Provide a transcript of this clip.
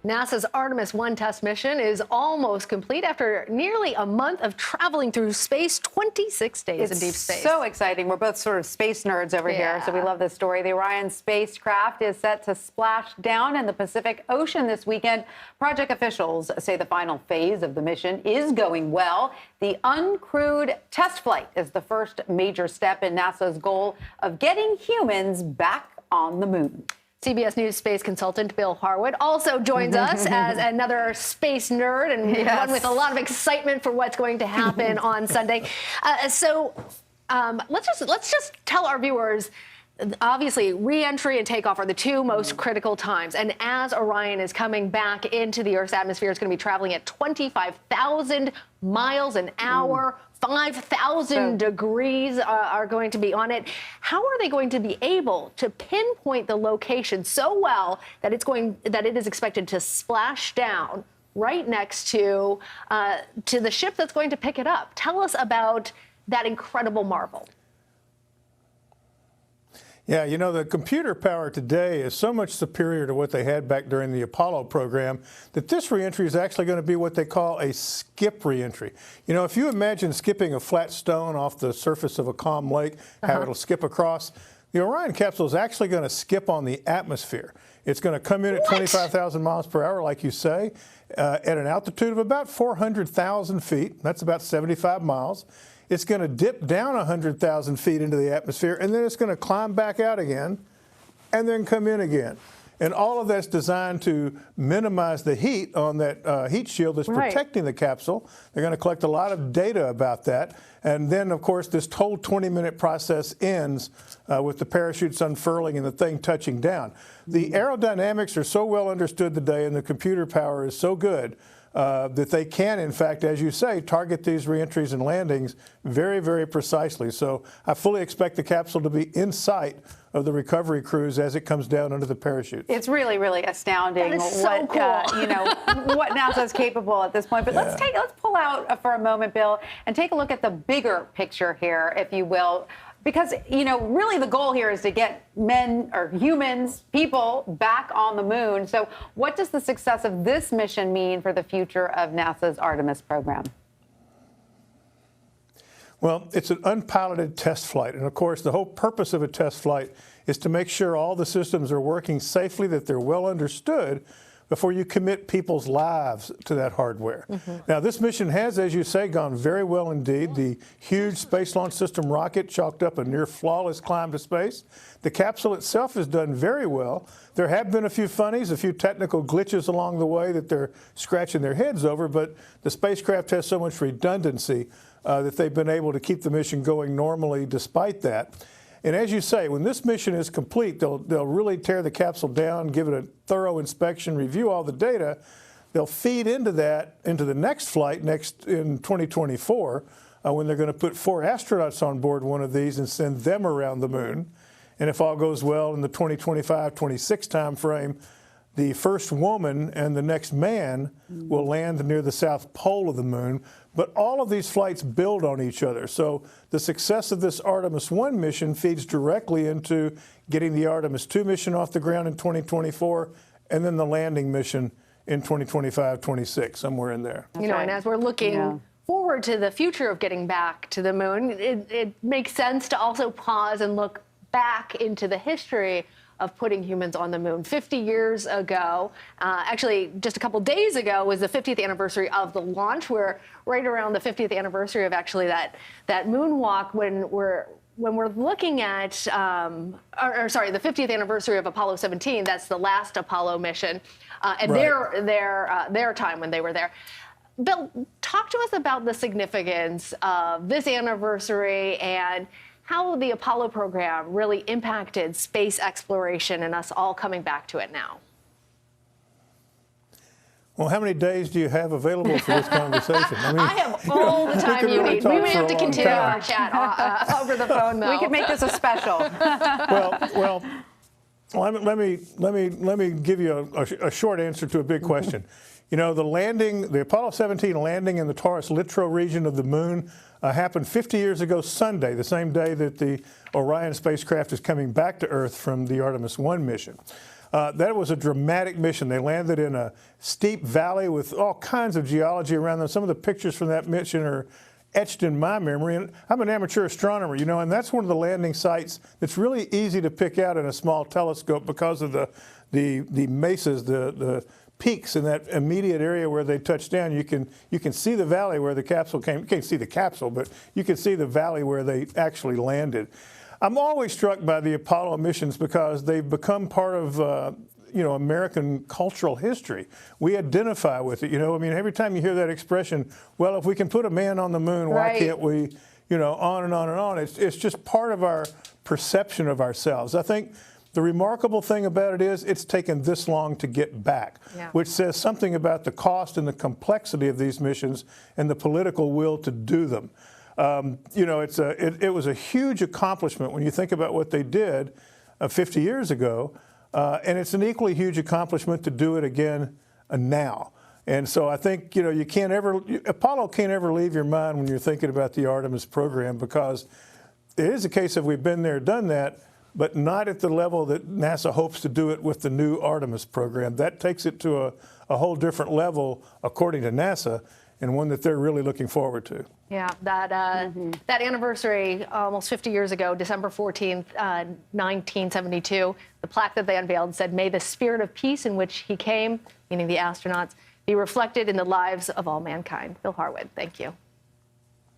NASA's Artemis I test mission is almost complete after nearly a month of traveling through space, 26 days in deep space. So exciting. We're both sort of space nerds over here, so we love this story. The Orion spacecraft is set to splash down in the Pacific Ocean this weekend. Project officials say the final phase of the mission is going well. The uncrewed test flight is the first major step in NASA's goal of getting humans back on the moon. CBS News space consultant Bill Harwood also joins us as another space nerd and one with a lot of excitement for what's going to happen on Sunday. Let's just tell our viewers. Obviously, re-entry and takeoff are the two most critical times. And as Orion is coming back into the Earth's atmosphere, it's going to be traveling at 25,000 miles an hour. 5,000 degrees are going to be on it. How are they going to be able to pinpoint the location so well that it is expected to splash down right next to the ship that's going to pick it up? Tell us about that incredible marvel. Yeah, you know, the computer power today is so much superior to what they had back during the Apollo program that this reentry is actually going to be what they call a skip reentry. You know, if you imagine skipping a flat stone off the surface of a calm lake, how it'll skip across, the Orion capsule is actually going to skip on the atmosphere. It's going to come in at 25,000 miles per hour, like you say, at an altitude of about 400,000 feet. That's about 75 miles. It's going to dip down 100,000 feet into the atmosphere, and then it's going to climb back out again and then come in again. And all of that's designed to minimize the heat on that heat shield that's protecting the capsule. They're going to collect a lot of data about that. And then, of course, this whole 20-minute process ends with the parachutes unfurling and the thing touching down. The aerodynamics are so well understood today, and the computer power is so good that they can, in fact, as you say, target these reentries and landings very, very precisely. So I fully expect the capsule to be in sight of the recovery crews as it comes down under the parachute. It's really, really astounding that is so cool. you know, what NASA is capable at this point. But let's pull out for a moment, Bill, and take a look at the bigger picture here, if you will. Because, you know, really the goal here is to get men or humans, people, back on the moon. So what does the success of this mission mean for the future of NASA's Artemis program? Well, it's an unpiloted test flight. And, of course, the whole purpose of a test flight is to make sure all the systems are working safely, that they're well understood, before you commit people's lives to that hardware. Now, this mission has, as you say, gone very well indeed. The huge Space Launch System rocket chalked up a near flawless climb to space. The capsule itself has done very well. There have been a few funnies, a few technical glitches along the way that they're scratching their heads over, but the spacecraft has so much redundancy that they've been able to keep the mission going normally despite that. And as you say, when this mission is complete, they'll really tear the capsule down, give it a thorough inspection, review all the data. They'll feed into that, into the next flight in 2024, when they're going to put 4 astronauts on board one of these and send them around the moon. And if all goes well in the 2025-26 timeframe, the first woman and the next man will land near the south pole of the moon. But all of these flights build on each other. So the success of this Artemis I mission feeds directly into getting the Artemis II mission off the ground in 2024 and then the landing mission in 2025-26, somewhere in there. You know, and as we're looking forward to the future of getting back to the moon, it makes sense to also pause and look back into the history of putting humans on the moon. 50 years ago, actually just a couple days ago, was the 50th anniversary of the launch. We're right around the 50th anniversary of actually that moonwalk when we're looking at, the 50th anniversary of Apollo 17. That's the last Apollo mission, and their time when they were there. Bill, talk to us about the significance of this anniversary and how the Apollo program really impacted space exploration and us all coming back to it now. Well, how many days do you have available for this conversation? I mean, I have all the time you need. We may have to continue our chat over the phone, though. We could make this a special. well, let me give you a short answer to a big question. You know, the Apollo 17 landing in the Taurus Littrow region of the moon happened 50 years ago Sunday, the same day that the Orion spacecraft is coming back to Earth from the Artemis I mission. That was a dramatic mission. They landed in a steep valley with all kinds of geology around them. Some of the pictures from that mission are etched in my memory. And I'm an amateur astronomer, you know, and that's one of the landing sites that's really easy to pick out in a small telescope because of the mesas, the peaks in that immediate area where they touched down. You can see the valley where the capsule came. You can't see the capsule, but you can see the valley where they actually landed. I'm always struck by the Apollo missions because they've become part of American cultural history. We identify with it. You know, I mean, every time you hear that expression, well, if we can put a man on the moon, why can't we? You know, on and on and on. It's just part of our perception of ourselves. I think the remarkable thing about it is it's taken this long to get back, which says something about the cost and the complexity of these missions and the political will to do them. You know, it was a huge accomplishment when you think about what they did 50 years ago, and it's an equally huge accomplishment to do it again now. And so I think, you know, Apollo can't ever leave your mind when you're thinking about the Artemis program, because it is a case of we've been there, done that, but not at the level that NASA hopes to do it with the new Artemis program. That takes it to a whole different level, according to NASA, and one that they're really looking forward to. Yeah, that anniversary almost 50 years ago, December 14th, 1972, the plaque that they unveiled said, "May the spirit of peace in which he came," meaning the astronauts, "be reflected in the lives of all mankind." Bill Harwood, thank you.